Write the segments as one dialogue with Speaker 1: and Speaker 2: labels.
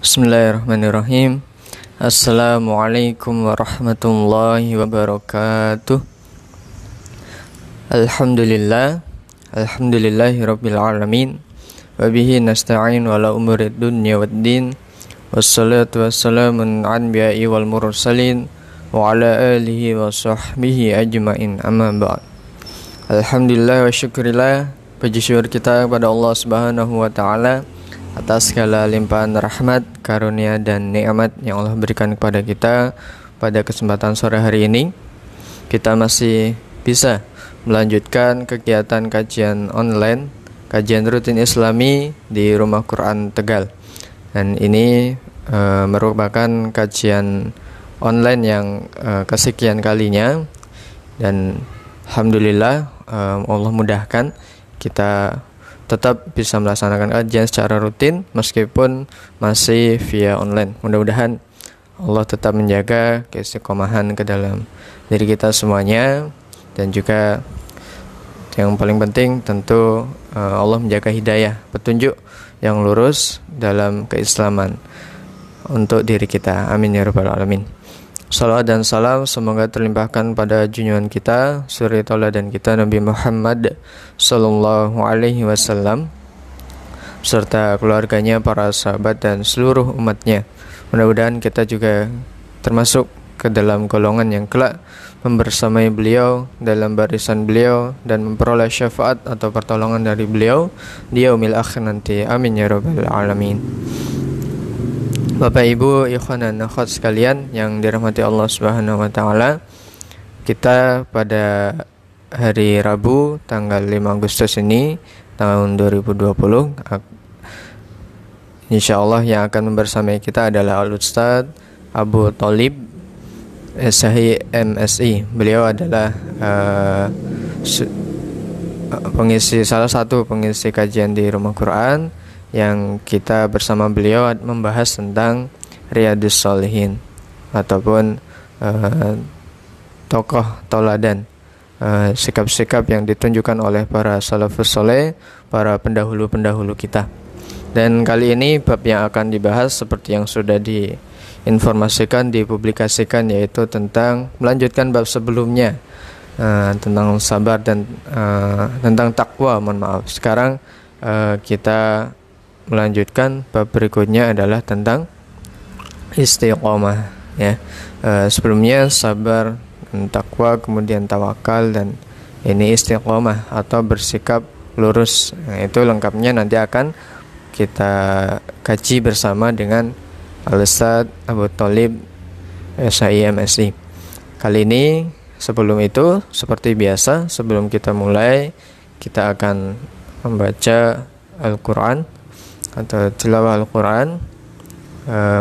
Speaker 1: Bismillahirrahmanirrahim. Assalamualaikum warahmatullahi wabarakatuh. Alhamdulillahirabbil alamin. Wa bihi nasta'in ala umurid dunya waddin. Wassalatu wassalamu ala anbiya'i wal mursalin wa ala alihi wa sahbihi ajmain. Amma ba'd. Alhamdulillah wa syukurillah, puji syukur kita kepada Allah Subhanahu wa taala atas segala limpahan rahmat, karunia dan nikmat yang Allah berikan kepada kita. Pada kesempatan sore hari ini kita masih bisa melanjutkan kegiatan kajian online, kajian rutin Islami di Rumah Quran Tegal. Dan ini merupakan kajian online yang kesekian kalinya, dan alhamdulillah Allah mudahkan kita tetap bisa melaksanakan kajian secara rutin meskipun masih via online. Mudah-mudahan Allah tetap menjaga keistiqomahan ke dalam diri kita semuanya, dan juga yang paling penting tentu Allah menjaga hidayah, petunjuk yang lurus dalam keislaman untuk diri kita. Amin ya rabbal alamin. Salawat dan salam semoga terlimpahkan pada junjungan kita, suri tauladan kita, Nabi Muhammad sallallahu alaihi wasallam, serta keluarganya, para sahabat dan seluruh umatnya. Mudah-mudahan kita juga termasuk ke dalam golongan yang kelak membersamai beliau, dalam barisan beliau, dan memperoleh syafaat atau pertolongan dari beliau di yaumil akhir nanti. Amin ya rabbal alamin. Bapak Ibu, ikhwan dan akhwat sekalian yang dirahmati Allah Subhanahu wa taala, kita pada hari Rabu tanggal 5 Agustus ini tahun 2020, insyaallah yang akan membersamai kita adalah Al-Ustaz Abu Thalib SHI MSI. Beliau adalah salah satu pengisi kajian di Rumah Quran, yang kita bersama beliau membahas tentang Riyadhus Shalihin ataupun tokoh tauladan, sikap-sikap yang ditunjukkan oleh para salafus saleh, para pendahulu-pendahulu kita. Dan kali ini bab yang akan dibahas seperti yang sudah diinformasikan, dipublikasikan, yaitu tentang melanjutkan bab sebelumnya, tentang sabar dan tentang takwa. Sekarang kita melanjutkan bab berikutnya adalah tentang istiqomah, ya. Sebelumnya sabar, takwa, kemudian tawakal, dan ini istiqomah atau bersikap lurus. Nah, itu lengkapnya nanti akan kita kaji bersama dengan Al-Ustaz Abu Thalib SHI MSI. Kali ini sebelum itu, seperti biasa, sebelum kita mulai, kita akan membaca Al-Quran atau tilawah Al-Quran,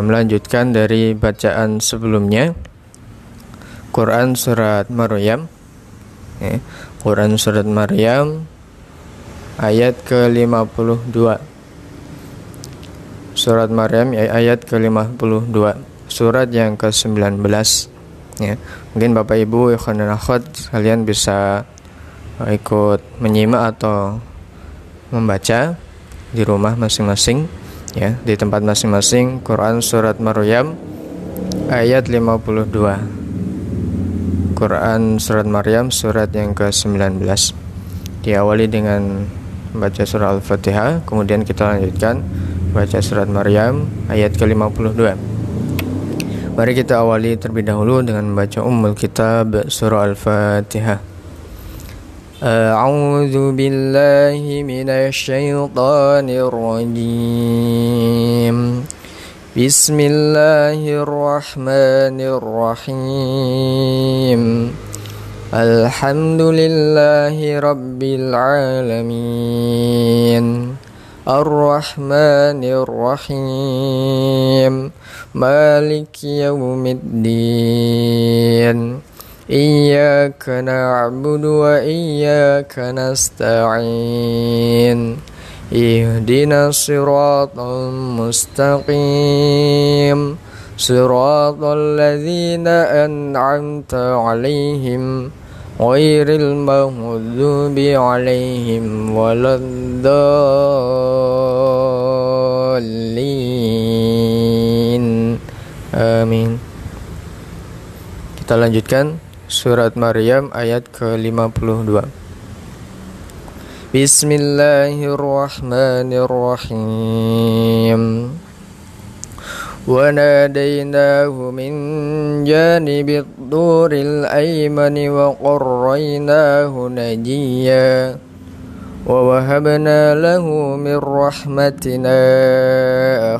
Speaker 1: melanjutkan dari bacaan sebelumnya, Quran surat Maryam, ya. Quran surat Maryam ayat ke-52. Surat Maryam ayat ke-52, surat yang ke-19, ya. Mungkin Bapak Ibu, ikhwan dan akhwat kalian bisa ikut menyimak atau membaca di rumah masing-masing, ya, di tempat masing-masing. Quran surat Maryam ayat 52. Quran surat Maryam surat yang ke-19. Diawali dengan membaca surah Al-Fatihah, kemudian kita lanjutkan baca surat Maryam ayat ke-52. Mari kita awali terlebih dahulu dengan membaca Ummul Kitab surah Al-Fatihah. A'udzu billahi minasy syaithanir rajim. Bismillahirrahmanirrahim. Alhamdulillahi rabbil alamin. Ar-Rahmanir Rahim. Maliki yaumiddin. Iyyaka na'budu wa iyyaka nasta'in. Ihdinas siratal mustaqim. Siratal ladzina an'amta 'alaihim ghairil maghdubi 'alaihim waladdallin. Amin. Kita lanjutkan surat Maryam ayat ke-52. Bismillahirrahmanirrahim. Wa nadainahu min janibid duril aymani wa qarraynahu najiyya wa wahabna lahu min rahmatina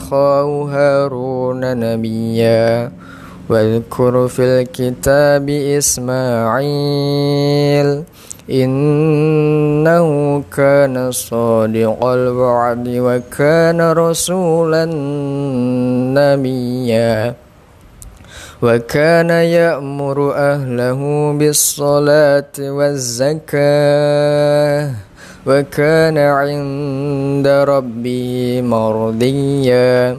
Speaker 1: akhahu Haruna nabiyya wadhkur fil kitabi Ismail innahu kana shadiqal wa'di wa kana rasulan nabiyya wa kana ya'muru ahlahu bis salati waz zakah wa kana 'inda rabbihi mardiyya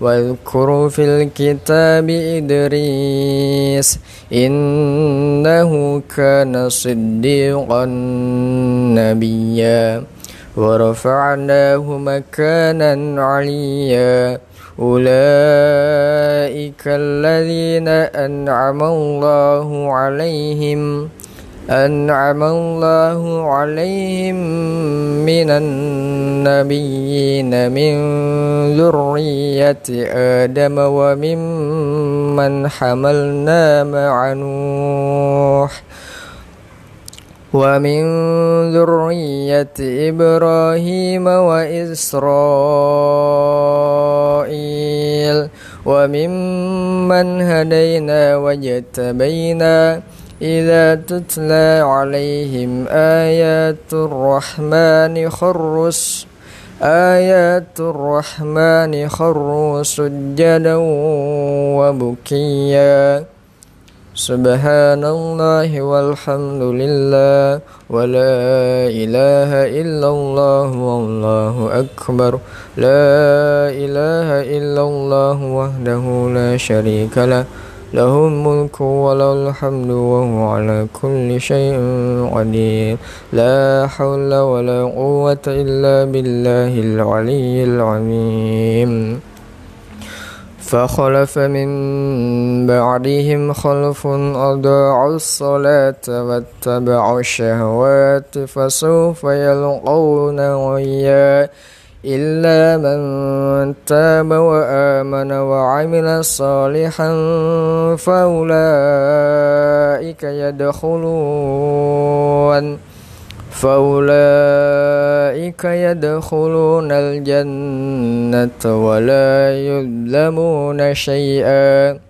Speaker 1: واذكر في الكتاب إدريس إنه كان صديقا نبيا ورفعناه مكانا عليا أولئك الذين أنعم الله عليهم من النبيين من ذرية آدم وممن حملنا مع نوح ومن ذرية إبراهيم وإسرائيل وممن هدينا واجتبينا إذا تتلى عليهم آيات الرحمن خروا سجدا وبكيا سبحان الله والحمد لله ولا إله إلا الله والله أكبر لا إله إلا الله وحده لا شريك له له الملك وله الحمد وهو على كل شيء قدير لا حول ولا قوة إلا بالله العلي العظيم فخلف من بعدهم خلف أضاعوا الصلاة واتبعوا الشهوات فسوف يلقون غيا إلا من تاب وآمن وعمل صالحا فأولئك يدخلون الجنة ولا يظلمون شيئا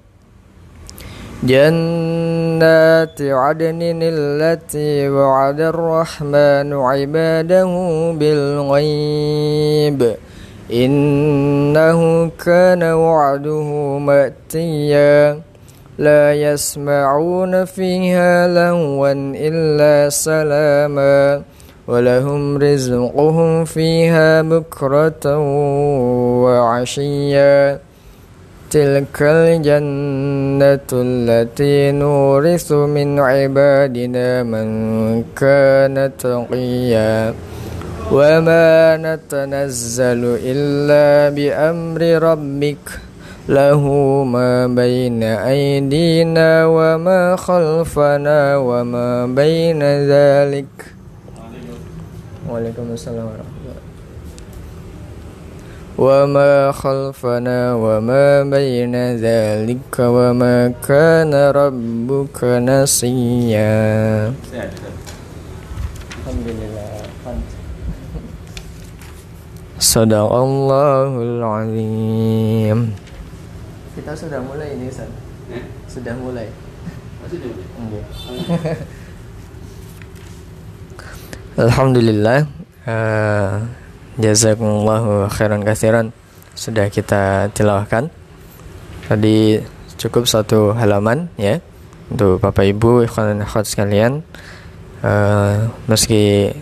Speaker 1: جنات عدن التي وعد الرحمن عباده بالغيب إنه كان وعده مأتيا لا يسمعون فيها لغوا إلا سلاما ولهم رزقهم فيها بكرة وعشيا تلك الجنة التي نورث من عبادنا من كان تقيا وما نتنزل إلا بأمر ربك له ما بين أيدينا وما خلفنا وما بين ذلك. Waalaikumsalam warahmatullahi وما خلفنا وما بين ذلك وما كان ربك نسيا. Alhamdulillah. Sadaqallahul azim. Kita sudah mulai ini, San. Sudah mulai. Alhamdulillah. Jazakumullahu khairan katsiran. Sudah kita tilawahkan. Tadi cukup satu halaman ya untuk Bapak Ibu ikhwan dan akhwat sekalian. Meski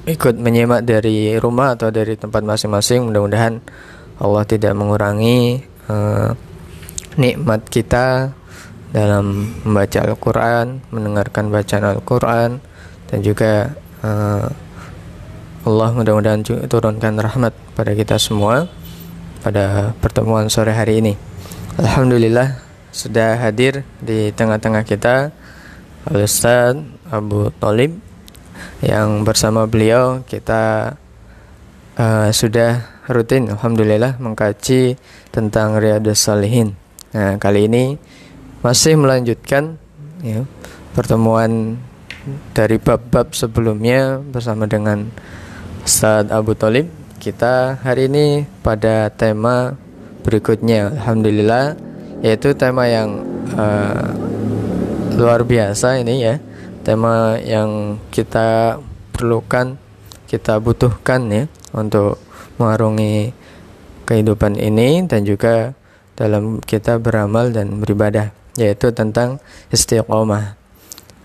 Speaker 1: ikut menyimak dari rumah atau dari tempat masing-masing, mudah-mudahan Allah tidak mengurangi nikmat kita dalam membaca Al-Quran, mendengarkan bacaan Al-Quran, dan juga Allah mudah-mudahan turunkan rahmat pada kita semua pada pertemuan sore hari ini. Alhamdulillah sudah hadir di tengah-tengah kita Ustaz Abu Thalib, yang bersama beliau kita sudah rutin alhamdulillah mengkaji tentang Riyadhus Shalihin. Nah, kali ini masih melanjutkan ya, pertemuan dari bab-bab sebelumnya bersama dengan Ustaz Abu Thalib. Kita hari ini pada tema berikutnya alhamdulillah, yaitu tema yang luar biasa ini ya, tema yang kita perlukan, kita butuhkan ya untuk mengarungi kehidupan ini dan juga dalam kita beramal dan beribadah, yaitu tentang istiqomah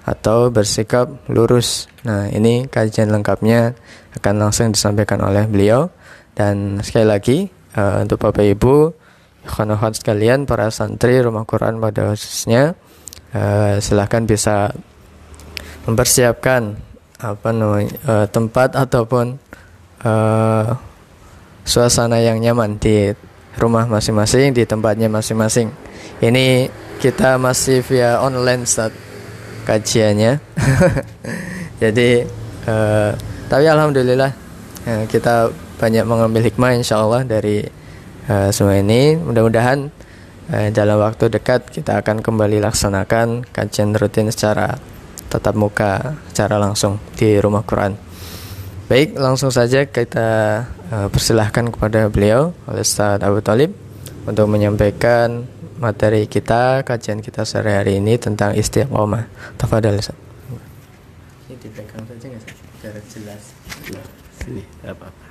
Speaker 1: atau bersikap lurus. Nah, ini kajian lengkapnya akan langsung disampaikan oleh beliau. Dan sekali lagi untuk Bapak Ibu, ikhwan akhwat sekalian, para santri Rumah Quran pada khususnya, silahkan bisa mempersiapkan tempat ataupun suasana yang nyaman di rumah masing-masing, di tempatnya masing-masing. Ini kita masih via online saat kajiannya. Jadi tapi alhamdulillah kita banyak mengambil hikmah insyaallah dari semua ini. Mudah-mudahan dalam waktu dekat kita akan kembali laksanakan kajian rutin secara tatap muka, secara langsung di Rumah Quran. Baik, langsung saja kita persilahkan kepada beliau, Ustaz Abu Thalib, untuk menyampaikan materi kita, kajian kita sehari-hari ini tentang istiqomah. Tafadhal Ustaz. Ini dipegang saja nggak sih? Biar jelas.
Speaker 2: Sini, enggak apa-apa.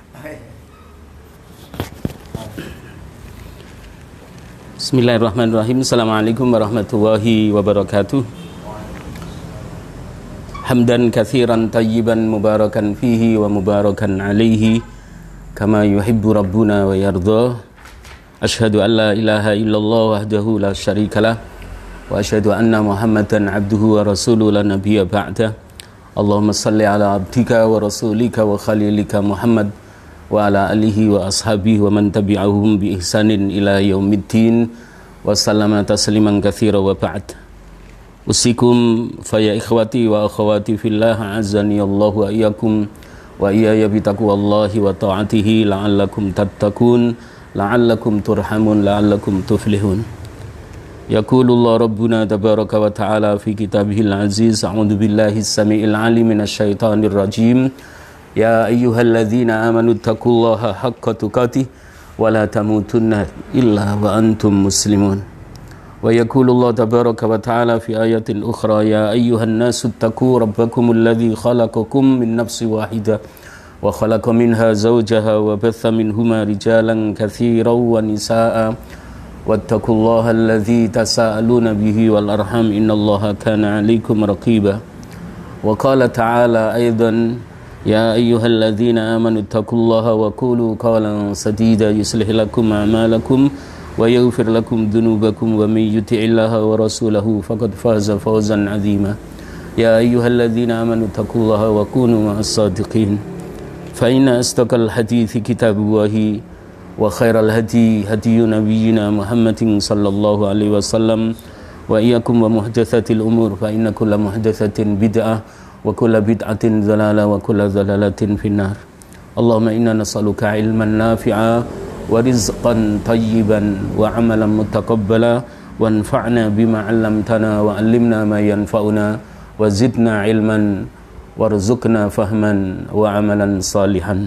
Speaker 2: Bismillahirrahmanirrahim. Assalamualaikum warahmatullahi wabarakatuh. Hamdan katsiran tayyiban mubarakan fihi wa mubarakan alaihi kama yuhibbu rabbuna wa yardha. Asyhadu an la ilaha illallah wahdahu la syarikalah wa asyhadu anna Muhammadan abduhu wa rasuluhu la nabiyya ba'da. Allahumma salli ala abdika wa rasulika wa khalilika Muhammad wa ala alihi wa ashabihi wa man tabi'ahum bi ihsanin ila yaumiddin wa sallama tasliman katsira wa ba'd. Usikum fa ya ikhwati wa akhawati fillah azani Allah wa iyyakum wa iyaya bi taqwallahi wa ta'atihi la'allakum tattaqun la'allakum turhamun la'allakum tuflihun. Yaqulullah rabbuna tabaraka wa ta'ala fi kitabihil aziz, a'udzu billahi as-sami'il 'alim minasy syaithanir rajim. Ya ayyuhalladzina amanu taqullaha haqqa tuqatih wa la tamutunna illa wa antum muslimun. Wa yaqulullah tabaraka wa ta'ala fi ayatin ukhra, ya ayyuhan nasu taqu rabbakumul ladzi khalaqakum min nafsin wahidah wa khalaqa minha zawjaha wa batha minhuma rijalan katsiran wa nisaa'a wattaqullaha alladzi tasaaluna bihi wal arham innallaha kana 'alaikum raqiba. Wa qala ta'ala aidan, ya ayyuhalladzina amanu taqullaha wa qulu qawlan sadida yuslih lakum a'malakum wa yaghfir lakum dhunubakum wa may yuti'illaha wa rasulahu faqad faza fawzan 'azima. Ya ayyuhalladzina amanu taqullaha wa kunu ma'as sadiqin. Fa inna astaqal hadithi kitabullahi wa khairal hadi hadiyu nabiyyina Muhammadin sallallahu alaihi wasallam wa iyyakum wa muhdatsatil umur fa inna kulla muhdatsatin bid'ah wa kulla bid'atin dhalalah wa kulla dhalalatin finnar. Allahumma inna nas'aluka ilman nafi'a wa rizqan tayyiban wa amalan mutaqabbala wanfa'na bima 'allamtana wa 'allimna ma yanfa'una wa zidna ilman warzuqna fahman wa amalan salihan.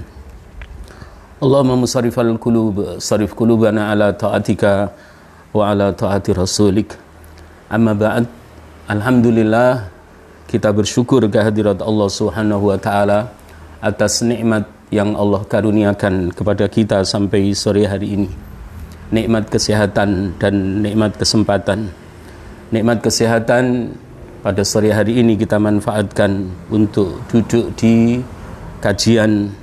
Speaker 2: Allahumma musarrifal qulub sarif qulubana ala ta'atika wa ala ta'ati rasulik. Amma ba'd. Alhamdulillah, kita bersyukur kehadirat Allah Subhanahu wa taala atas nikmat yang Allah karuniakan kepada kita sampai sore hari ini. Nikmat kesehatan dan nikmat kesempatan. Nikmat kesehatan pada sore hari ini kita manfaatkan untuk duduk di kajian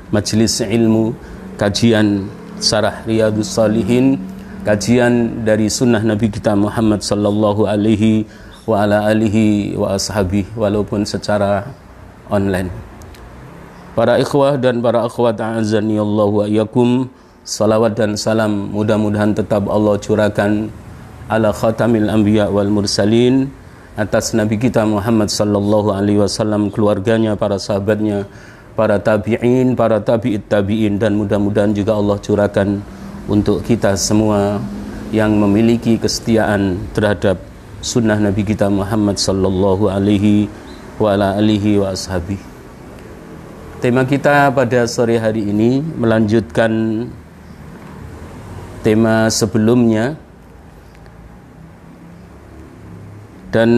Speaker 2: majelis ilmu, kajian Syarah Riyadhus Shalihin, kajian dari sunnah Nabi kita Muhammad sallallahu alaihi wa ala alihi wa ashabihi, walaupun secara online. Para ikhwah dan para akhwat a'azzani Allah wa iyyakum, salawat dan salam mudah-mudahan tetap Allah curahkan ala khatamil anbiya wal mursalin, atas Nabi kita Muhammad sallallahu alaihi wasallam, keluarganya, para sahabatnya, para tabi'in, para tabi'it tabi'in, dan mudah-mudahan juga Allah curahkan untuk kita semua yang memiliki kesetiaan terhadap sunnah Nabi kita Muhammad sallallahu alaihi wa ala alihi wa ashabi. Tema kita pada sore hari ini melanjutkan tema sebelumnya, dan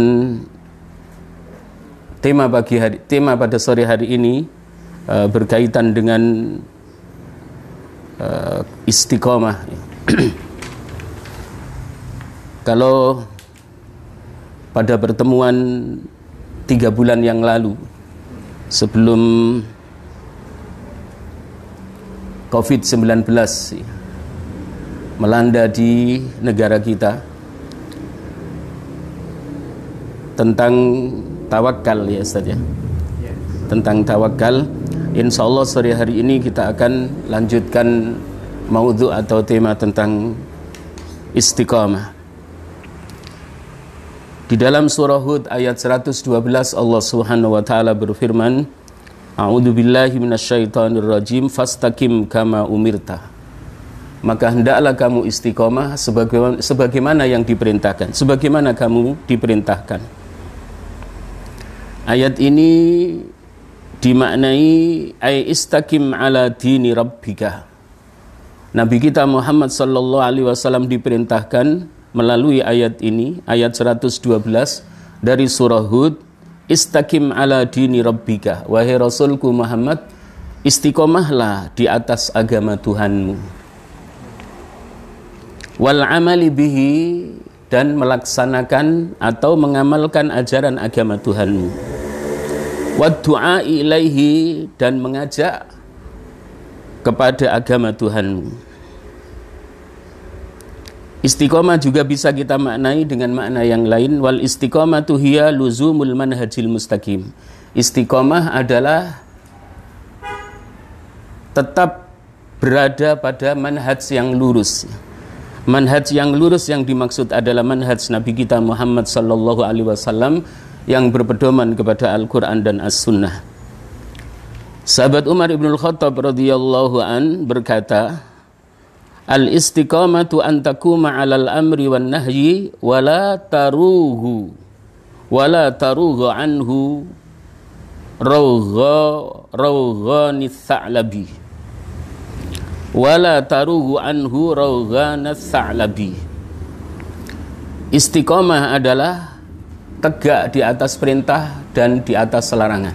Speaker 2: tema pada sore hari ini berkaitan dengan istiqomah. Kalau pada pertemuan 3 bulan yang lalu sebelum COVID-19 melanda di negara kita, tentang tawakal ya Ustaz ya. Tentang tawakal, insya Allah sore hari ini kita akan lanjutkan maudhu atau tema tentang istiqamah. Di dalam surah Hud ayat 112 Allah Subhanahu wa taala berfirman, A'udzu billahi minasyaitonir rajim, fastaqim kama umirta. Maka hendaklah kamu istiqomah sebagaimana yang diperintahkan, sebagaimana kamu diperintahkan. Ayat ini dimaknai ay istaqim ala dini rabbika. Nabi kita Muhammad sallallahu alaihi wasallam diperintahkan melalui ayat ini, ayat 112 dari surah Hud, istaqim ala dini rabbika. Wahai Rasulku Muhammad, istiqomahlah di atas agama Tuhanmu. Wal amali bihi, dan melaksanakan atau mengamalkan ajaran agama Tuhanmu. Wad du'a ilaihi, dan mengajak kepada agama Tuhanmu. Istiqomah juga bisa kita maknai dengan makna yang lain. Wal istiqomatu hiya luzumul manhajil mustaqim. Istiqomah adalah tetap berada pada manhaj yang lurus. Manhaj yang lurus yang dimaksud adalah manhaj Nabi kita Muhammad sallallahu alaihi wasallam yang berpedoman kepada Al-Quran dan As-Sunnah. Sahabat Umar ibn Khattab radhiyallahu an berkata, al-istiqamatu an takuma 'alal amri wan nahyi wala taruhu anhu rawghanis sa'labi. Wala taruhu anhu rawghanas sa'labi. Istiqamah adalah tegak di atas perintah dan di atas larangan.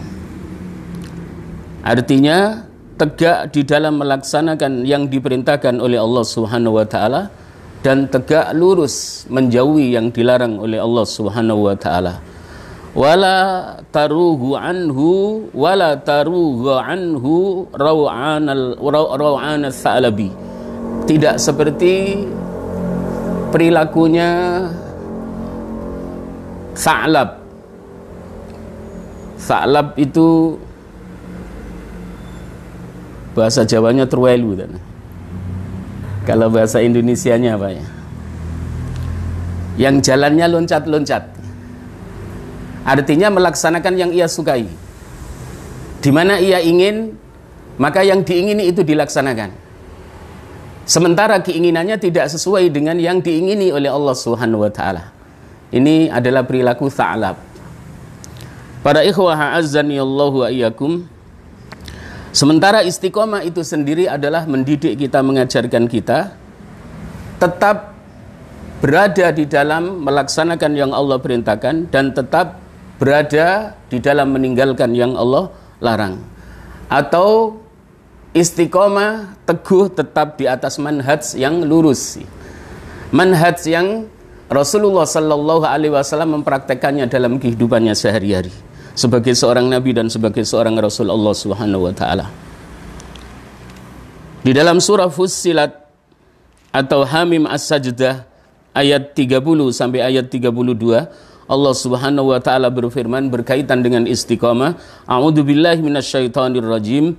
Speaker 2: Artinya tegak di dalam melaksanakan yang diperintahkan oleh Allah Subhanahu wa taala, dan tegak lurus menjauhi yang dilarang oleh Allah Subhanahu wa taala. Wala taruhu anhu raw'anas sa'labi. Tidak seperti perilakunya Sa'lab. Sa'lab itu bahasa Jawanya terwelu. Kalau bahasa Indonesianya apa ya? Yang jalannya loncat-loncat. Artinya melaksanakan yang ia sukai. Di mana ia ingin, maka yang diingini itu dilaksanakan. Sementara keinginannya tidak sesuai dengan yang diingini oleh Allah Subhanahu wa taala. Ini adalah perilaku Sa'lab. Para ikhwah a'azzani Allahu wa iyyakum, sementara istiqomah itu sendiri adalah mendidik kita, mengajarkan kita tetap berada di dalam melaksanakan yang Allah perintahkan dan tetap berada di dalam meninggalkan yang Allah larang. Atau istiqomah, teguh tetap di atas manhaj yang lurus, manhaj yang Rasulullah sallallahu alaihi wasallam mempraktekannya dalam kehidupannya sehari-hari sebagai seorang nabi dan sebagai seorang rasul Allah Subhanahu wa taala. Di dalam surah Fussilat atau Hamim As-Sajdah ayat 30 sampai ayat 32, Allah Subhanahu wa taala berfirman berkaitan dengan istiqamah, A'udzu billahi minasyaitonir rajim.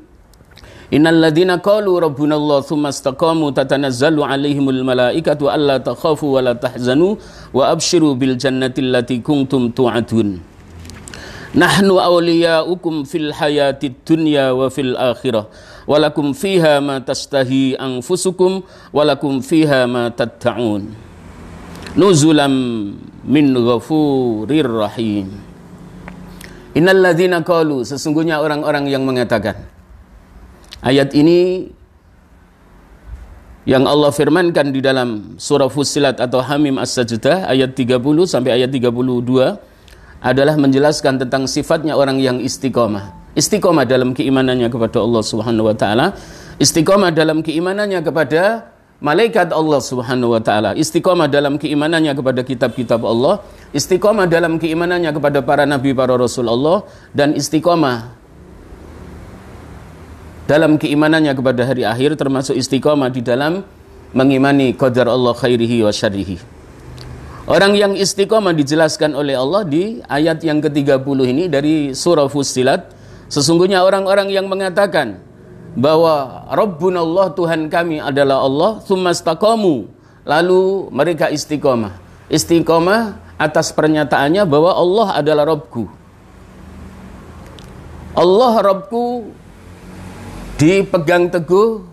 Speaker 2: Innal ladzina qalu rabbunallahu tsumma istaqamu tatanazzalu 'alaihimul malaikatu alla takhafu wa la tahzanu wa abshiru bil jannati allati kuntum tu'adun. Nahnu awliya'ukum fil hayatid dunya wa fil akhirah walakum fiha ma tastahi anfusukum walakum fiha ma tatta'un. Nuzulam min ghafurir rahim. Innal ladzina qalu, sesungguhnya orang-orang yang mengatakan. Ayat ini yang Allah firmankan di dalam surah Fussilat atau Hamim As-Sajdah ayat 30 sampai ayat 32 adalah menjelaskan tentang sifatnya orang yang istiqomah. Istiqomah dalam keimanannya kepada Allah Subhanahu wa taala, istiqomah dalam keimanannya kepada malaikat Allah Subhanahu wa taala, istiqomah dalam keimanannya kepada kitab-kitab Allah, istiqomah dalam keimanannya kepada para nabi, para rasul Allah, dan istiqomah dalam keimanannya kepada hari akhir, termasuk istiqomah di dalam mengimani qadar Allah khairihi wa syarrihi. Orang yang istiqomah dijelaskan oleh Allah di ayat yang ke-30 ini dari surah Fussilat. Sesungguhnya orang-orang yang mengatakan bahwa Rabbunallah, Tuhan kami adalah Allah, tsumma istaqamu, lalu mereka istiqomah. Istiqomah atas pernyataannya bahwa Allah adalah Rabbku. Allah Rabbku dipegang teguh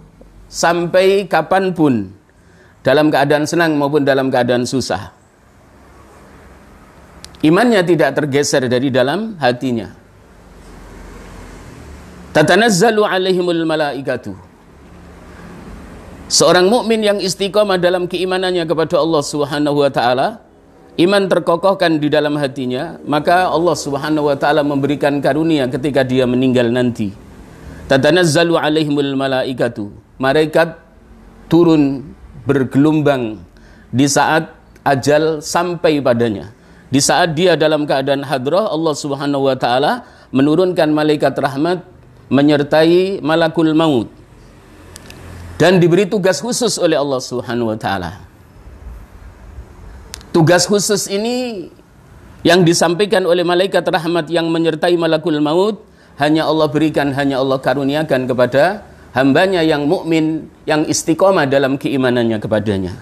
Speaker 2: sampai kapanpun, dalam keadaan senang maupun dalam keadaan susah. Imannya tidak tergeser dari dalam hatinya. Tatanazzalu alaihimul malaikatu. Seorang mukmin yang istiqamah dalam keimanannya kepada Allah Subhanahu wa taala, iman terkokohkan di dalam hatinya, maka Allah Subhanahu wa taala memberikan karunia ketika dia meninggal nanti. Tatanazzalu alaihimul malaikatu. Malaikat turun bergelombang di saat ajal sampai padanya. Di saat dia dalam keadaan hadrah, Allah Subhanahu wa taala menurunkan malaikat rahmat menyertai malakul maut. Dan diberi tugas khusus oleh Allah Subhanahu wa taala. Tugas khusus ini yang disampaikan oleh malaikat rahmat yang menyertai malakul maut hanya Allah berikan, hanya Allah karuniakan kepada hambanya yang mukmin, yang istiqomah dalam keimanannya kepadanya.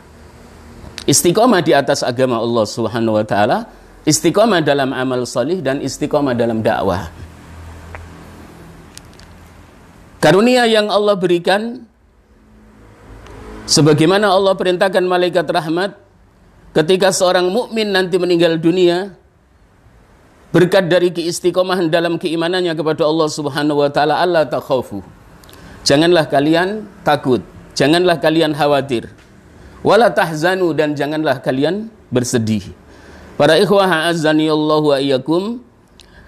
Speaker 2: Istiqomah di atas agama Allah Subhanahu wa taala, istiqomah dalam amal salih, dan istiqomah dalam dakwah. Karunia yang Allah berikan, sebagaimana Allah perintahkan malaikat rahmat, ketika seorang mukmin nanti meninggal dunia, berkat dari keistiqomahan dalam keimanannya kepada Allah Subhanahu wa taala, alla takhafu. Janganlah kalian takut, janganlah kalian khawatir. Wala tahzanu, dan janganlah kalian bersedih. Para ikhwah azani Allah wa iyyakum,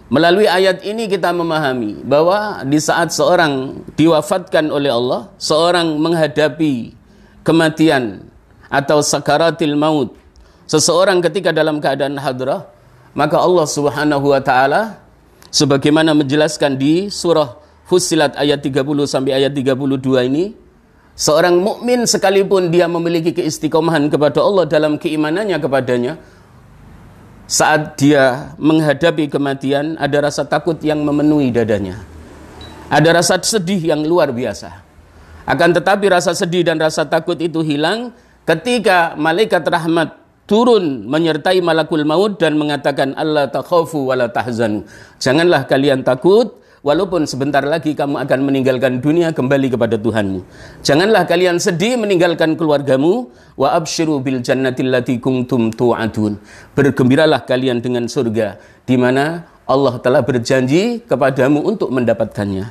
Speaker 2: melalui ayat ini kita memahami bahwa di saat seorang diwafatkan oleh Allah, seorang menghadapi kematian atau sakaratil maut, seseorang ketika dalam keadaan hadrah, maka Allah Subhanahu wa taala sebagaimana menjelaskan di surah Fussilat ayat 30 sampai ayat 32 ini, seorang mukmin sekalipun dia memiliki keistiqomahan kepada Allah dalam keimanannya kepadanya, saat dia menghadapi kematian ada rasa takut yang memenuhi dadanya. Ada rasa sedih yang luar biasa. Akan tetapi rasa sedih dan rasa takut itu hilang ketika malaikat rahmat turun menyertai malakul maut dan mengatakan alla takhafu wala tahzanu. Janganlah kalian takut, walaupun sebentar lagi kamu akan meninggalkan dunia kembali kepada Tuhanmu. Janganlah kalian sedih meninggalkan keluargamu. Wa abshiru bil jannati allati kuntum tu'adun. Bergembiralah kalian dengan surga di mana Allah telah berjanji kepadamu untuk mendapatkannya.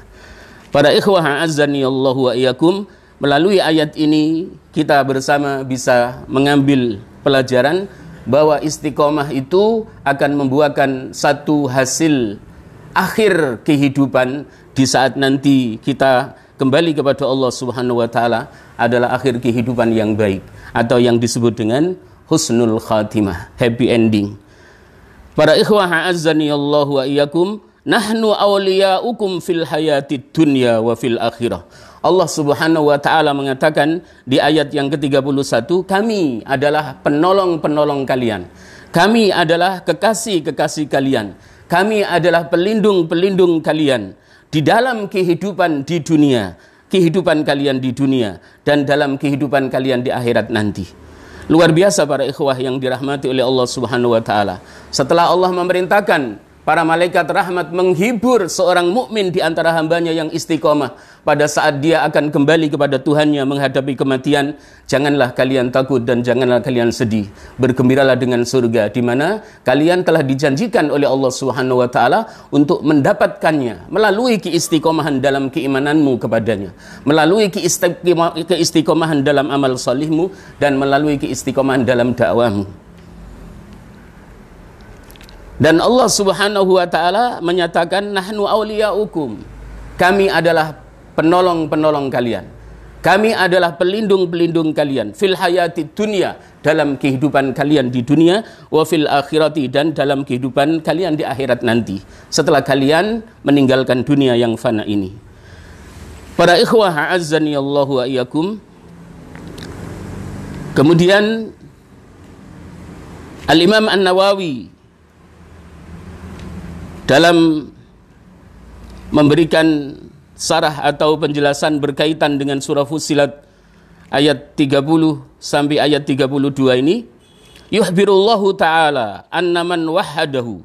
Speaker 2: Para ikhwah azani Allah wa iyyakum, melalui ayat ini kita bersama bisa mengambil pelajaran bahwa istiqomah itu akan membuahkan satu hasil akhir kehidupan di saat nanti kita kembali kepada Allah Subhanahu wa taala, adalah akhir kehidupan yang baik atau yang disebut dengan husnul khatimah, happy ending. Para ikhwah azzani Allah wa iyyakum, nahnu awliya'ukum fil hayatid dunya wa fil akhirah. Allah Subhanahu wa taala mengatakan di ayat yang ke-31, kami adalah penolong-penolong kalian. Kami adalah kekasih-kekasih kalian. Kami adalah pelindung-pelindung kalian di dalam kehidupan di dunia. kehidupan kalian di dunia dan dalam kehidupan kalian di akhirat nanti. Luar biasa para ikhwah yang dirahmati oleh Allah Subhanahu wa taala. Setelah Allah memerintahkan para malaikat rahmat menghibur seorang mukmin di antara hambanya yang istiqomah pada saat dia akan kembali kepada Tuhannya menghadapi kematian, janganlah kalian takut dan janganlah kalian sedih. Bergembiralah dengan surga di mana kalian telah dijanjikan oleh Allah Subhanahu wa taala untuk mendapatkannya melalui keistiqomahan dalam keimananmu kepadanya, melalui keistiqomahan dalam amal salihmu dan melalui keistiqomahan dalam dakwahmu. Dan Allah Subhanahu wa taala menyatakan nahnu auliyaukum. Kami adalah penolong-penolong kalian. Kami adalah pelindung-pelindung kalian fil hayati dunia, dalam kehidupan kalian di dunia, wa fil akhirati, dan dalam kehidupan kalian di akhirat nanti setelah kalian meninggalkan dunia yang fana ini. Para ikhwah a'azzani Allah wa iyyakum. Kemudian Al-Imam An-Nawawi dalam memberikan sarah atau penjelasan berkaitan dengan surah Fussilat ayat 30 sampai ayat 32 ini, yuhbirullahu ta'ala annaman wahadahu.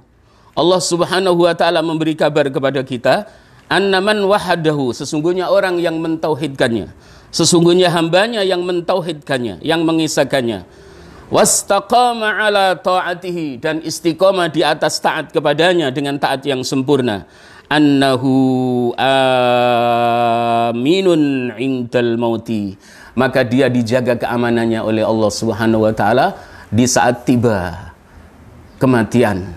Speaker 2: Allah Subhanahu wa ta'ala memberi kabar kepada kita, annaman wahadahu, sesungguhnya orang yang mentauhidkannya, sesungguhnya hambanya yang mentauhidkannya, yang mengisahkannya, wastaqama ala ta'atihi, dan istiqamah di atas taat kepadanya dengan taat yang sempurna, annahu aminun indal mauti, maka dia dijaga keamanannya oleh Allah Subhanahu wa taala di saat tiba kematian,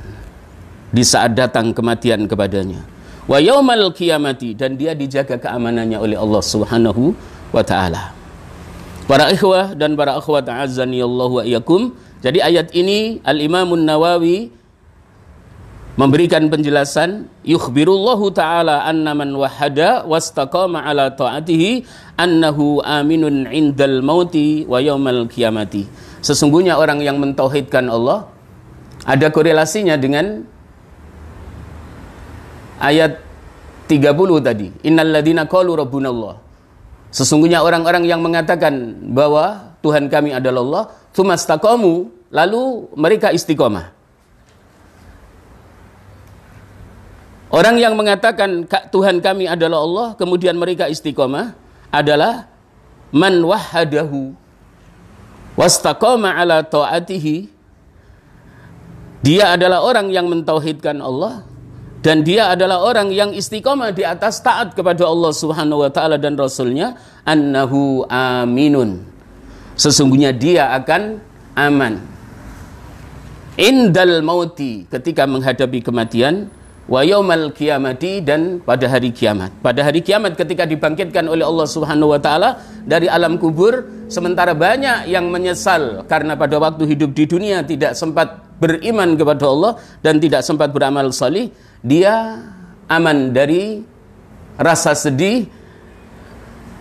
Speaker 2: di saat datang kematian kepadanya, wa yaumal qiyamati, dan dia dijaga keamanannya oleh Allah Subhanahu wa taala. Para ikhwah dan para akhwat a'azzani Allah wa iyyakum. Jadi ayat ini Al-Imam An-Nawawi memberikan penjelasan, yukhbirullahu ta'ala anna man wahada wastaqama ala ta'atihi annahu aminun indal mauti wa yaumal qiyamati. Sesungguhnya orang yang mentauhidkan Allah, ada korelasinya dengan ayat 30 tadi, innal ladzina qalu rabbunallah. Sesungguhnya orang-orang yang mengatakan bahwa Tuhan kami adalah Allah, tsumastaqamu, lalu mereka istiqomah. Orang yang mengatakan Tuhan kami adalah Allah, kemudian mereka istiqomah, adalah man wahadahu wastaqama ala ta'atihi. Dia adalah orang yang mentauhidkan Allah, dan dia adalah orang yang istiqomah di atas taat kepada Allah Subhanahu wa taala dan Rasulnya, annahu aminun, sesungguhnya dia akan aman, indal mauti, ketika menghadapi kematian, wa yaumal qiyamati, dan pada hari kiamat. Pada hari kiamat ketika dibangkitkan oleh Allah Subhanahu wa taala dari alam kubur, sementara banyak yang menyesal karena pada waktu hidup di dunia tidak sempat beriman kepada Allah dan tidak sempat beramal salih, dia aman dari rasa sedih.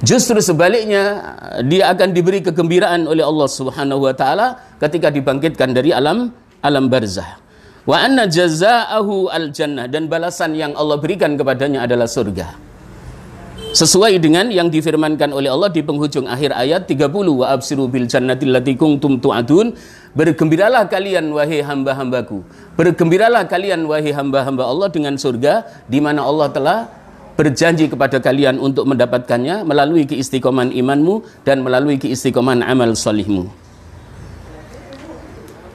Speaker 2: Justru sebaliknya, dia akan diberi kegembiraan oleh Allah Subhanahu wa taala ketika dibangkitkan dari alam barzah. Wa anna jazaahu al-jannah, dan balasan yang Allah berikan kepadanya adalah surga. Sesuai dengan yang difirmankan oleh Allah di penghujung akhir ayat 30, wa absiru bil jannati allati kuntum tu'adun. Bergembiralah kalian wahai hamba-hambaku, bergembiralah kalian wahai hamba-hamba Allah dengan surga di mana Allah telah berjanji kepada kalian untuk mendapatkannya melalui keistiqomahan imanmu dan melalui keistiqomahan amal salihmu.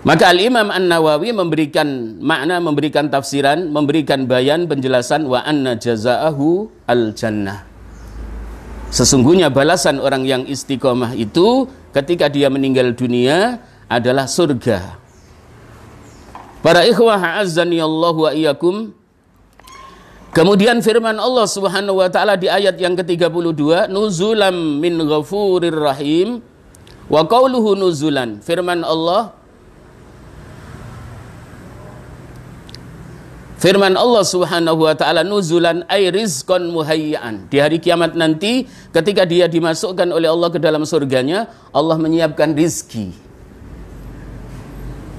Speaker 2: Maka Al-Imam An-Nawawi memberikan makna, memberikan tafsiran, memberikan bayan, penjelasan, wa anna jazaahu al-jannah. Sesungguhnya balasan orang yang istiqomah itu ketika dia meninggal dunia adalah surga. Para ikhwah a'azzani Allah wa iyyakum. Kemudian firman Allah Subhanahu wa taala di ayat yang ke-32, nuzulam min ghafurir rahim, wa qauluhu nuzulan. Firman Allah Subhanahu wa taala, nuzulan ay rizqan muhayyaan. Di hari kiamat nanti ketika dia dimasukkan oleh Allah ke dalam surganya, Allah menyiapkan rizki.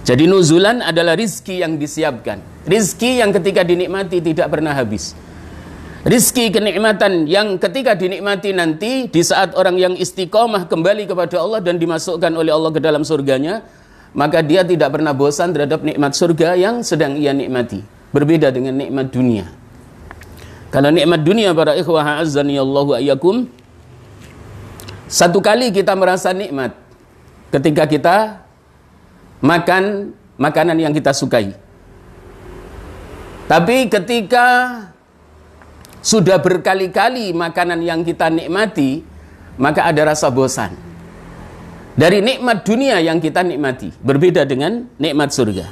Speaker 2: Jadi nuzulan adalah rizki yang disiapkan, rizki yang ketika dinikmati tidak pernah habis. Rizki kenikmatan yang ketika dinikmati nanti di saat orang yang istiqomah kembali kepada Allah dan dimasukkan oleh Allah ke dalam surganya, maka dia tidak pernah bosan terhadap nikmat surga yang sedang ia nikmati. Berbeda dengan nikmat dunia. Kalau nikmat dunia para ikhwah azzani Allahu ayyakum, satu kali kita merasa nikmat ketika kita makan makanan yang kita sukai. Tapi ketika sudah berkali-kali makanan yang kita nikmati, maka ada rasa bosan dari nikmat dunia yang kita nikmati. Berbeda dengan nikmat surga.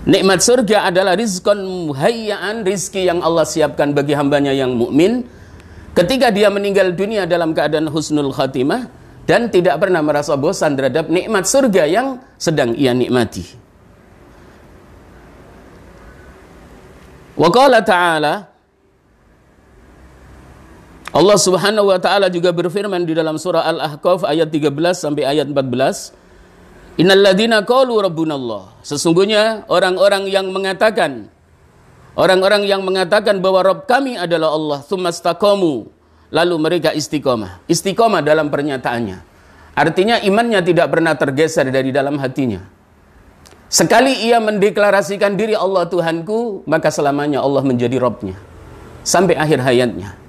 Speaker 2: Nikmat surga adalah rizqan muhayyaan, rizki yang Allah siapkan bagi hambanya yang mukmin ketika dia meninggal dunia dalam keadaan husnul khatimah dan tidak pernah merasa bosan terhadap nikmat surga yang sedang ia nikmati. Wa qala ta'ala, Allah Subhanahu wa taala juga berfirman di dalam surah Al-Ahqaf ayat 13 sampai ayat 14, Innal ladzina qalu rabbunallah, sesungguhnya orang-orang yang mengatakan bahwa Rabb kami adalah Allah, tsumastaqamu, lalu mereka istiqomah. Istiqomah dalam pernyataannya. Artinya imannya tidak pernah tergeser dari dalam hatinya. Sekali ia mendeklarasikan diri Allah Tuhanku, maka selamanya Allah menjadi Rabbnya sampai akhir hayatnya.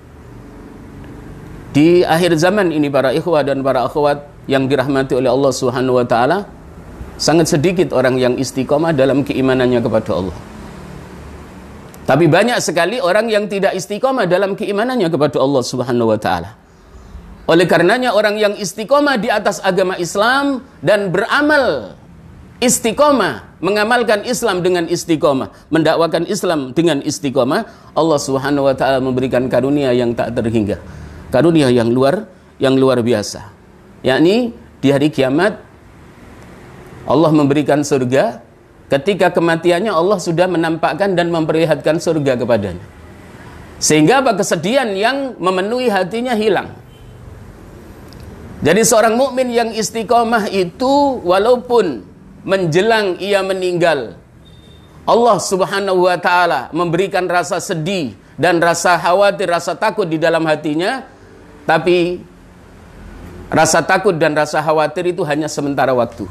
Speaker 2: Di akhir zaman ini para ikhwah dan para akhwat yang dirahmati oleh Allah Subhanahu wa taala, sangat sedikit orang yang istiqomah dalam keimanannya kepada Allah. Tapi banyak sekali orang yang tidak istiqomah dalam keimanannya kepada Allah Subhanahu wa taala. Oleh karenanya orang yang istiqomah di atas agama Islam dan beramal istiqomah, mengamalkan Islam dengan istiqomah, mendakwakan Islam dengan istiqomah, Allah Subhanahu wa taala memberikan karunia yang tak terhingga. Karunia yang luar biasa. Yakni di hari kiamat Allah memberikan surga, ketika kematiannya Allah sudah menampakkan dan memperlihatkan surga kepadanya. Sehingga apa, kesedihan yang memenuhi hatinya hilang. Jadi seorang mukmin yang istiqomah itu walaupun menjelang ia meninggal, Allah Subhanahu wa taala memberikan rasa sedih dan rasa khawatir, rasa takut di dalam hatinya, tapi rasa takut dan rasa khawatir itu hanya sementara waktu.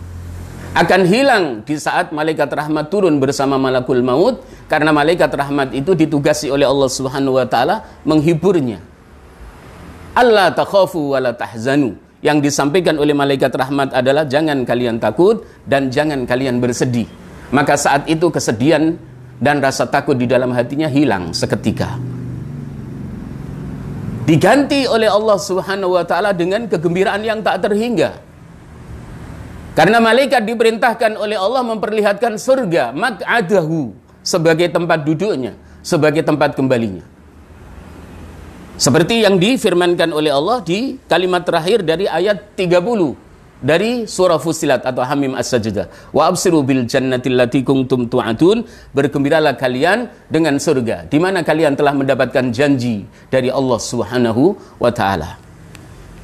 Speaker 2: Akan hilang di saat malaikat rahmat turun bersama malakul maut, karena malaikat rahmat itu ditugasi oleh Allah Subhanahu wa taala menghiburnya. Allah takhafu wa la tahzanu. Yang disampaikan oleh malaikat rahmat adalah jangan kalian takut dan jangan kalian bersedih. Maka saat itu kesedihan dan rasa takut di dalam hatinya hilang seketika. Diganti oleh Allah Subhanahu wa taala dengan kegembiraan yang tak terhingga. Karena malaikat diperintahkan oleh Allah memperlihatkan surga, maq'adahu, sebagai tempat duduknya, sebagai tempat kembalinya. Seperti yang difirmankan oleh Allah di kalimat terakhir dari ayat 30 dari surah Fussilat atau Hamim As-Sajdah. Wa absiru bil jannati allati kuntum tu'adun, bergembiralah kalian dengan surga di mana kalian telah mendapatkan janji dari Allah Subhanahu wa taala.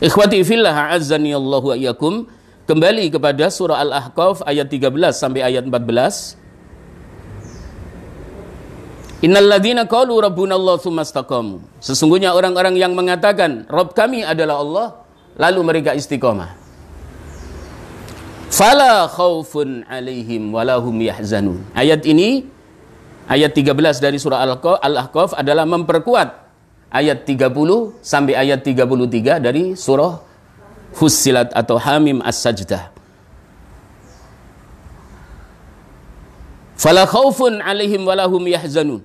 Speaker 2: Ikhwati fillah a'azzani Allahu iyyakum, kembali kepada surah Al-Ahqaf ayat 13 sampai ayat 14. Innal ladzina qalu rabbunallahu tsumastaqamu, sesungguhnya orang-orang yang mengatakan Rabb kami adalah Allah lalu mereka istiqomah. Fala khaufun alaihim walahum yahzanun. Ayat ini, ayat 13 dari surah Al-Ahqaf adalah memperkuat ayat 30 sampai ayat 33 dari surah Fussilat atau Hamim As-Sajdah. Fala khaufun alaihim walahum yahzanun.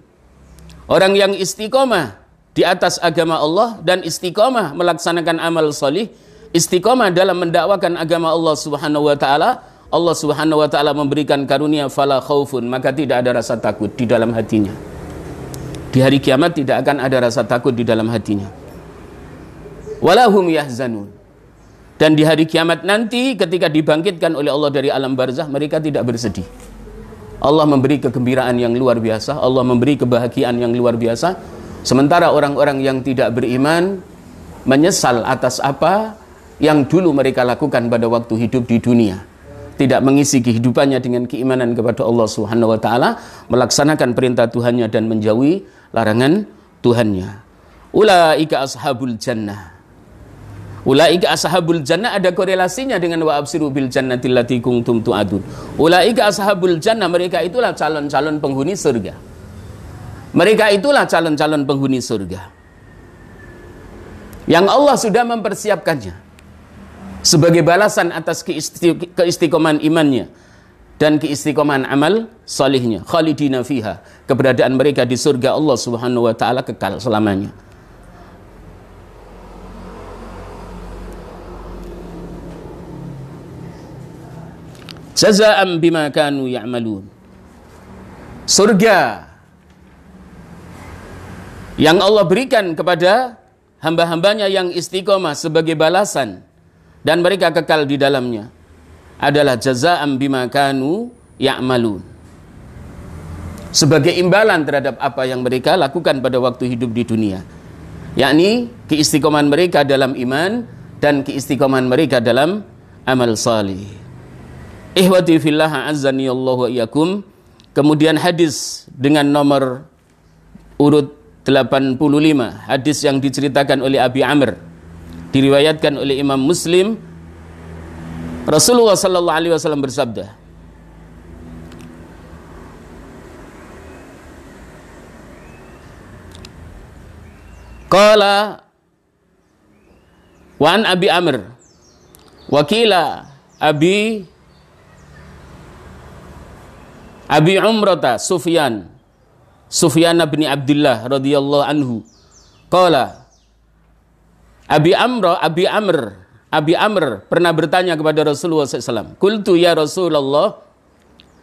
Speaker 2: Orang yang istiqomah di atas agama Allah dan istiqomah melaksanakan amal solih, istiqomah dalam mendakwakan agama Allah Subhanahu wa taala, Allah Subhanahu wa taala memberikan karunia fala khaufun, maka tidak ada rasa takut di dalam hatinya. Di hari kiamat tidak akan ada rasa takut di dalam hatinya. Walahum yahzanun. Dan di hari kiamat nanti ketika dibangkitkan oleh Allah dari alam barzah, mereka tidak bersedih. Allah memberi kegembiraan yang luar biasa, Allah memberi kebahagiaan yang luar biasa. Sementara orang-orang yang tidak beriman menyesal atas apa yang dulu mereka lakukan pada waktu hidup di dunia. Tidak mengisi kehidupannya dengan keimanan kepada Allah Subhanahu wa taala, melaksanakan perintah Tuhannya dan menjauhi larangan Tuhannya. ulaika ashabul jannah. Ulaika ashabul jannah ada korelasinya dengan wa absiru bil jannati allati kuntum tu'adun. Ulaika ashabul jannah, mereka itulah calon-calon penghuni surga. Mereka itulah calon-calon penghuni surga yang Allah sudah mempersiapkannya sebagai balasan atas keistiqomahan imannya dan keistiqomahan amal salihnya. Khalidina fiha, keberadaan mereka di surga Allah Subhanahu wa taala kekal selamanya. Jazaa'an bima kanu ya'malun. Surga yang Allah berikan kepada hamba-hambanya yang istiqomah sebagai balasan dan mereka kekal di dalamnya adalah jazaa'an bima kanu ya'malun, sebagai imbalan terhadap apa yang mereka lakukan pada waktu hidup di dunia, yakni keistiqomahan mereka dalam iman dan keistiqomahan mereka dalam amal salih. Ihwati fillah azzani Allah wa iyyakum. Kemudian hadis dengan nomor urut 85, hadis yang diceritakan oleh Abi Amr, diriwayatkan oleh Imam Muslim. Rasulullah sallallahu alaihi wasallam bersabda, qala wa an Abi Amr wakila Abi Umrata Sufyan bin Abdullah radhiyallahu anhu qala Abi Amr pernah bertanya kepada Rasulullah SAW. Qultu ya Rasulullah,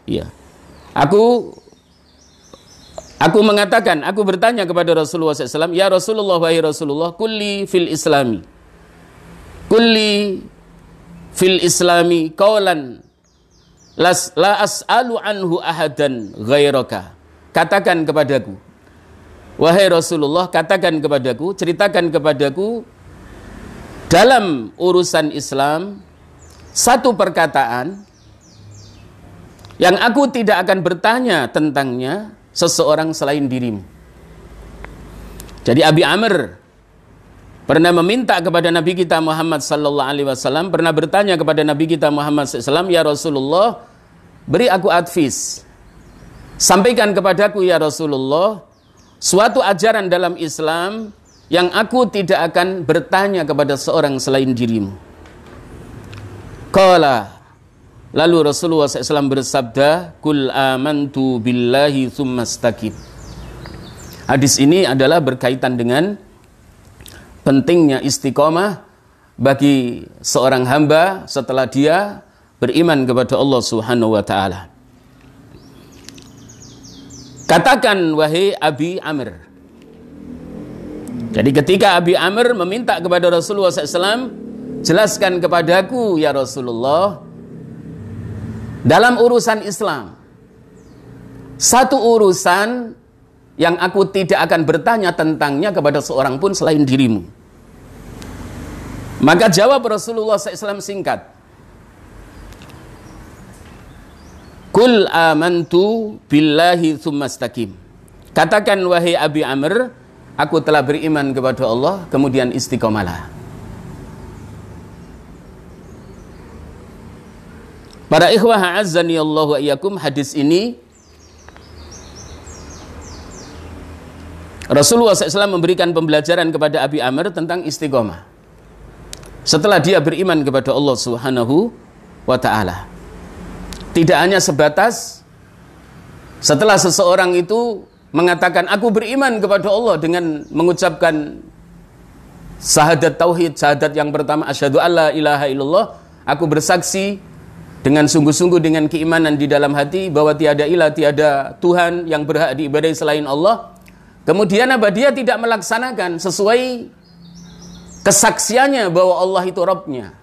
Speaker 2: ya, aku mengatakan, aku bertanya kepada Rasulullah SAW, ya Rasulullah, wahai Rasulullah, kulli fil islami qawlan la as'alu anhu ahadan ghairaka. Katakan kepadaku, wahai Rasulullah, katakan kepadaku, ceritakan kepadaku dalam urusan Islam satu perkataan yang aku tidak akan bertanya tentangnya seseorang selain dirimu. Jadi Abi Amr pernah meminta kepada Nabi kita Muhammad sallallahu alaihi wasallam, pernah bertanya kepada Nabi kita Muhammad sallallahu alaihi wasallam, ya Rasulullah, beri aku advice, sampaikan kepadaku ya Rasulullah suatu ajaran dalam Islam yang aku tidak akan bertanya kepada seorang selain dirimu. Qala, lalu Rasulullah SAW bersabda, kul amantu billahi tsumma istaqim. Hadis ini adalah berkaitan dengan pentingnya istiqomah bagi seorang hamba setelah dia beriman kepada Allah Subhanahu wa taala. Katakan wahai Abi Amr. Jadi ketika Abi Amr meminta kepada Rasulullah SAW, jelaskan kepadaku ya Rasulullah, dalam urusan Islam, satu urusan yang aku tidak akan bertanya tentangnya kepada seorang pun selain dirimu. Maka jawab Rasulullah SAW singkat, kul amantu billahi tsumma istaqim. Katakan wahai Abi Amr, aku telah beriman kepada Allah, kemudian istiqomalah. Para ikhwah azzani Allah wa iyyakum, hadis ini Rasulullah SAW memberikan pembelajaran kepada Abi Amr tentang istiqomah setelah dia beriman kepada Allah Subhanahu wa ta'ala. Tidak hanya sebatas setelah seseorang itu mengatakan aku beriman kepada Allah dengan mengucapkan syahadat tauhid, syahadat yang pertama, asyhadu alla ilaha illallah, aku bersaksi dengan sungguh-sungguh dengan keimanan di dalam hati bahwa tiada ilah, tiada Tuhan yang berhak diibadahi selain Allah. Kemudian apa? Dia tidak melaksanakan sesuai kesaksiannya bahwa Allah itu Rabbnya.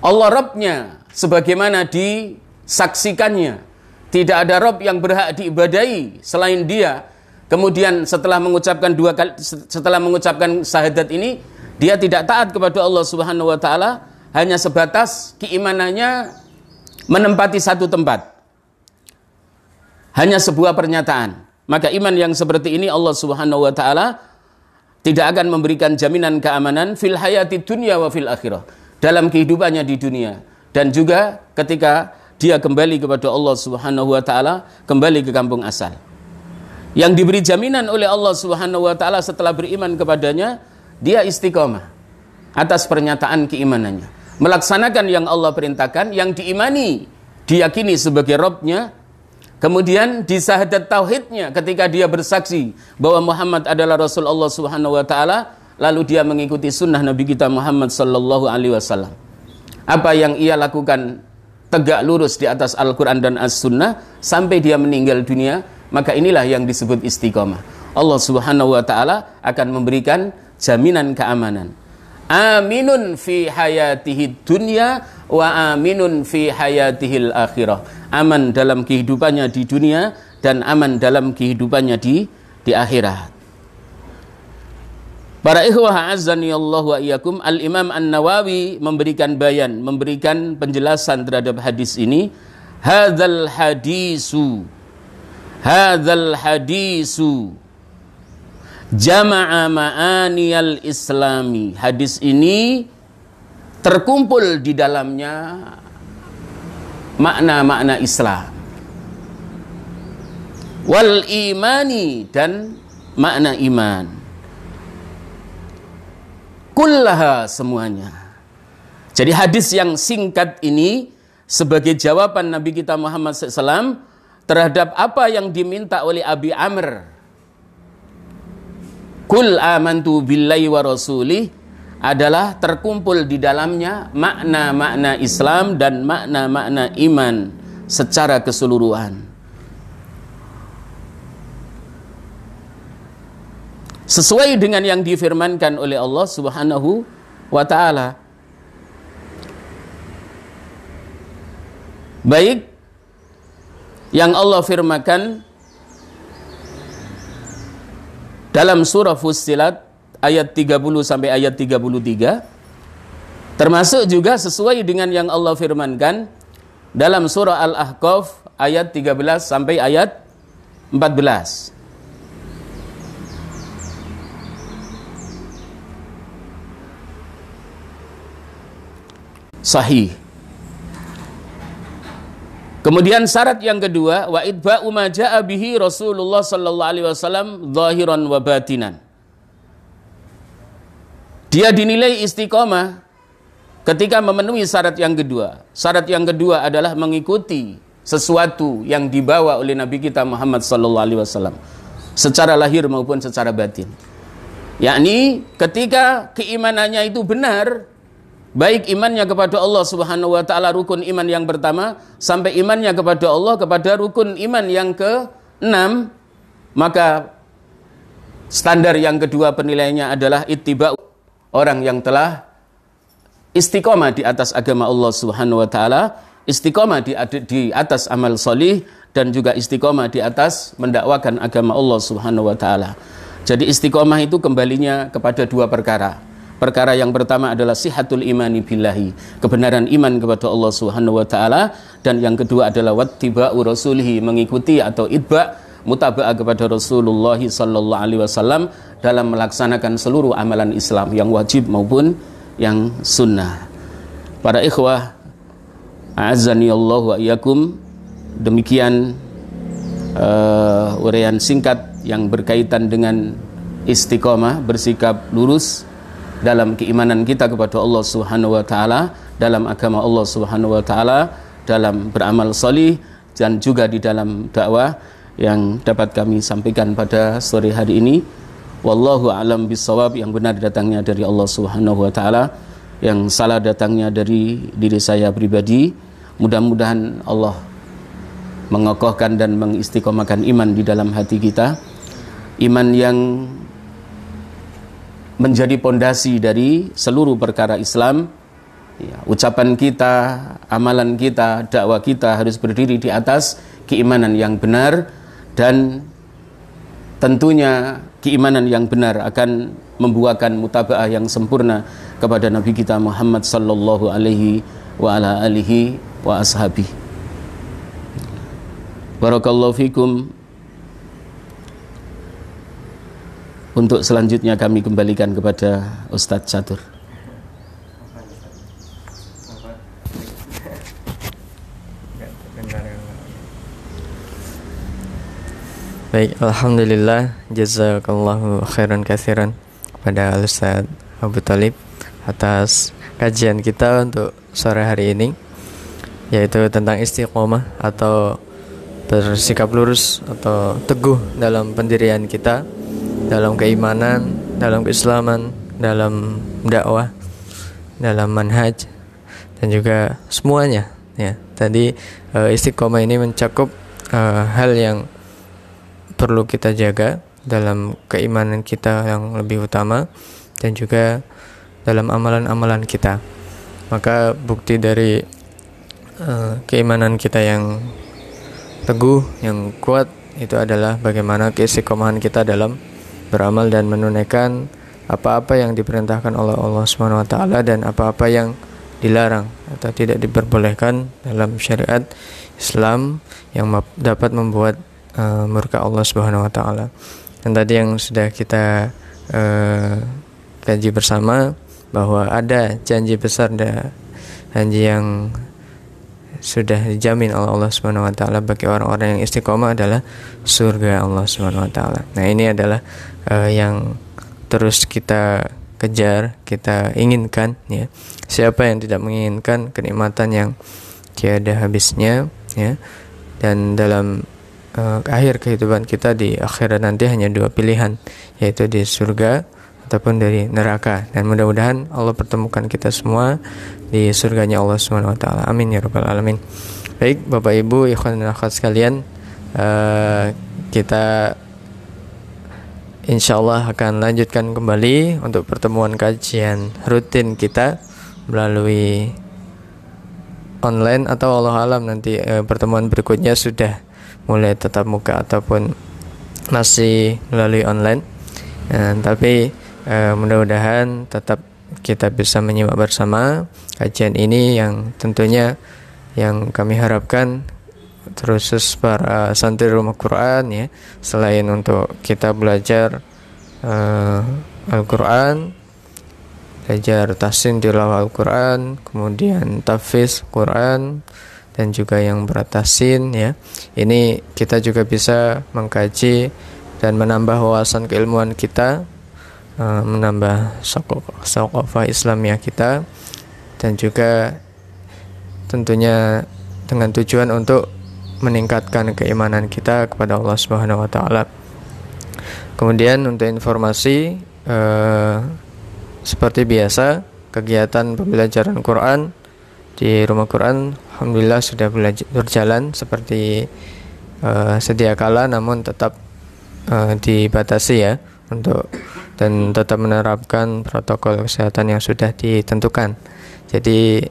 Speaker 2: Allah Rabbnya sebagaimana disaksikannya. Tidak ada Rabb yang berhak diibadahi selain Dia. Kemudian setelah mengucapkan syahadat ini, dia tidak taat kepada Allah Subhanahu wa taala, hanya sebatas keimanannya menempati satu tempat. Hanya sebuah pernyataan. Maka iman yang seperti ini Allah Subhanahu wa taala tidak akan memberikan jaminan keamanan fil hayati dunya wa fil akhirah, dalam kehidupannya di dunia dan juga ketika dia kembali kepada Allah Subhanahu wa taala, kembali ke kampung asal. Yang diberi jaminan oleh Allah Subhanahu wa taala setelah beriman kepadanya, dia istiqomah atas pernyataan keimanannya, melaksanakan yang Allah perintahkan, yang diimani, diyakini sebagai Rabb-nya. Kemudian di syahadat tauhidnya, ketika dia bersaksi bahwa Muhammad adalah Rasul Allah Subhanahu wa taala, lalu dia mengikuti sunnah Nabi kita Muhammad sallallahu alaihi wasallam. Apa yang ia lakukan tegak lurus di atas Al-Qur'an dan As-Sunnah sampai dia meninggal dunia, maka inilah yang disebut istiqomah. Allah Subhanahu wa taala akan memberikan jaminan keamanan. Aminun fi hayatihi dunya wa aminun fi hayatihil akhirah. Aman dalam kehidupannya di dunia dan aman dalam kehidupannya di akhirat. Para ikhwah azani Allah wa iyyakum, Al-Imam An-Nawawi memberikan bayan, memberikan penjelasan terhadap hadis ini. Hadzal hadisu jama'a ma'aniyal islami. Hadis ini terkumpul di dalamnya makna-makna Islam, wal imani, dan makna iman, kullaha, semuanya. Jadi hadis yang singkat ini sebagai jawaban Nabi kita Muhammad SAW terhadap apa yang diminta oleh Abi Amr, Kul amantu billahi wa rasulih, adalah terkumpul di dalamnya makna-makna Islam dan makna-makna iman secara keseluruhan. Sesuai dengan yang difirmankan oleh Allah Subhanahu wa taala. Baik yang Allah firmakan dalam surah Fussilat ayat 30 sampai ayat 33, termasuk juga sesuai dengan yang Allah firmankan dalam surah Al-Ahqaf ayat 13 sampai ayat 14. Sahih. Kemudian syarat yang kedua, wa idba'u ma ja'a bihi Rasulullah sallallahu alaihi wasallam zahiran wa batinan. Dia dinilai istiqomah ketika memenuhi syarat yang kedua. Syarat yang kedua adalah mengikuti sesuatu yang dibawa oleh Nabi kita Muhammad sallallahu alaihi wasallam secara lahir maupun secara batin. Yakni ketika keimanannya itu benar, baik imannya kepada Allah Subhanahu wa taala, rukun iman yang pertama, sampai imannya kepada Allah kepada rukun iman yang ke-6, maka standar yang kedua penilaiannya adalah ittiba', orang yang telah istiqomah di atas agama Allah Subhanahu wa taala, istiqomah di atas amal solih, dan juga istiqomah di atas mendakwakan agama Allah Subhanahu wa taala. Jadi istiqomah itu kembalinya kepada dua perkara. Perkara yang pertama adalah sihatul imani billahi, kebenaran iman kepada Allah Subhanahu wa taala, dan yang kedua adalah wattiba'u rasulihi, mengikuti atau itba', mutaba'ah kepada Rasulullah sallallahu alaihi wasallam dalam melaksanakan seluruh amalan Islam yang wajib maupun yang sunnah. Para ikhwah a'azzani Allah wa iyyakum, demikian uraian singkat yang berkaitan dengan istiqomah, bersikap lurus dalam keimanan kita kepada Allah Subhanahu wa taala, dalam agama Allah Subhanahu wa taala, dalam beramal salih, dan juga di dalam dakwah yang dapat kami sampaikan pada sore hari ini. Wallahu a'lam bissawab, yang benar datangnya dari Allah Subhanahu wa taala, yang salah datangnya dari diri saya pribadi. Mudah-mudahan Allah mengokohkan dan mengistiqomahkan iman di dalam hati kita, iman yang menjadi pondasi dari seluruh perkara Islam. Ya, ucapan kita, amalan kita, dakwah kita harus berdiri di atas keimanan yang benar, dan tentunya keimanan yang benar akan membuahkan mutaba'ah yang sempurna kepada Nabi kita Muhammad sallallahu alaihi wa ala alihi wa ashabihi. Barakallahu fikum. Untuk selanjutnya kami kembalikan kepada Ustadz Catur.
Speaker 1: Baik, alhamdulillah, jazakallahu khairan katsiran kepada Ustaz Abu Thalib atas kajian kita untuk sore hari ini, yaitu tentang istiqomah atau bersikap lurus atau teguh dalam pendirian kita, dalam keimanan, dalam keislaman, dalam dakwah, dalam manhaj, dan juga semuanya ya. Tadi istiqomah ini mencakup hal yang perlu kita jaga dalam keimanan kita yang lebih utama dan juga dalam amalan-amalan kita. Maka bukti dari keimanan kita yang teguh, yang kuat, itu adalah bagaimana keistiqomahan kita dalam beramal dan menunaikan apa-apa yang diperintahkan oleh Allah Subhanahu wa taala dan apa-apa yang dilarang atau tidak diperbolehkan dalam syariat Islam yang dapat membuat murka Allah Subhanahu wa taala. Dan tadi yang sudah kita kaji bersama bahwa ada janji besar, dan janji yang sudah dijamin oleh Allah Subhanahu wa taala bagi orang-orang yang istiqomah adalah surga Allah Subhanahu wa taala. Nah, ini adalah yang terus kita kejar, kita inginkan ya. Siapa yang tidak menginginkan kenikmatan yang tiada habisnya ya. Dan dalam akhir kehidupan kita di akhirat nanti hanya dua pilihan, yaitu di surga ataupun dari neraka. Dan mudah-mudahan Allah pertemukan kita semua di surganya Allah Subhanahu wa taala. Amin ya rabbal alamin. Baik, Bapak Ibu, ikhwan dan akhwat sekalian, kita insyaallah akan lanjutkan kembali untuk pertemuan kajian rutin kita melalui online, atau Allah alam nanti pertemuan berikutnya sudah mulai tatap muka ataupun masih melalui online. Tapi mudah-mudahan tetap kita bisa menyimak bersama kajian ini yang tentunya yang kami harapkan terus para santri rumah Quran ya, selain untuk kita belajar Al-Quran, belajar tahsin tilawah Al-Quran, kemudian tahfiz Quran, dan juga yang beratasin ya. Ini kita juga bisa mengkaji dan menambah wawasan keilmuan kita, menambah saqafah Islamiyah kita, dan juga tentunya dengan tujuan untuk meningkatkan keimanan kita kepada Allah Subhanahu wa taala. Kemudian untuk informasi seperti biasa, kegiatan pembelajaran Quran di rumah Quran alhamdulillah sudah berjalan seperti sedia kala, namun tetap dibatasi ya, untuk dan tetap menerapkan protokol kesehatan yang sudah ditentukan. Jadi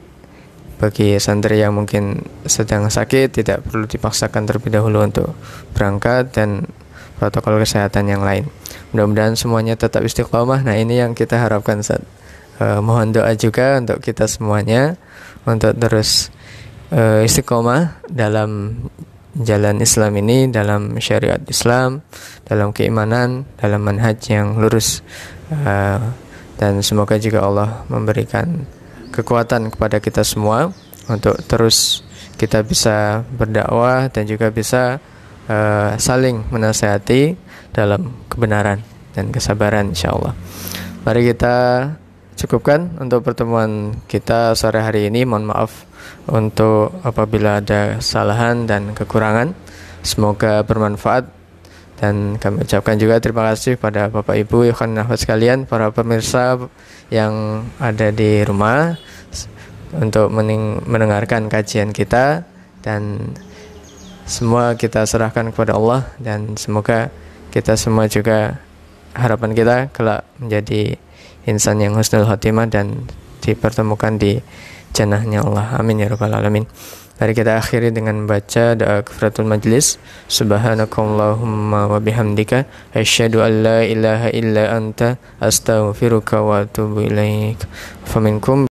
Speaker 1: bagi santri yang mungkin sedang sakit tidak perlu dipaksakan terlebih dahulu untuk berangkat, dan protokol kesehatan yang lain. Mudah-mudahan semuanya tetap istiqomah. Nah, ini yang kita harapkan, Ustaz. Mohon doa juga untuk kita semuanya untuk terus istiqomah dalam jalan Islam ini, dalam syariat Islam, dalam keimanan, dalam manhaj yang lurus, dan semoga juga Allah memberikan kekuatan kepada kita semua untuk terus kita bisa berdakwah dan juga bisa saling menasihati dalam kebenaran dan kesabaran insyaallah. Mari kita cukupkan untuk pertemuan kita sore hari ini. Mohon maaf untuk apabila ada kesalahan dan kekurangan. Semoga bermanfaat, dan kami ucapkan juga terima kasih pada Bapak Ibu, ikhwan dan akhwat sekalian, para pemirsa yang ada di rumah untuk mendengarkan kajian kita, dan semua kita serahkan kepada Allah, dan semoga kita semua juga, harapan kita kelak menjadi insan yang husnul khatimah dan dipertemukan di jannahnya Allah. Amin ya rabbal alamin. Mari kita akhiri dengan membaca doa kafaratul majlis. Subhanakallahumma wa bihamdika asyhadu an la ilaha illa anta astaghfiruka wa atubu ilaik. Faminkum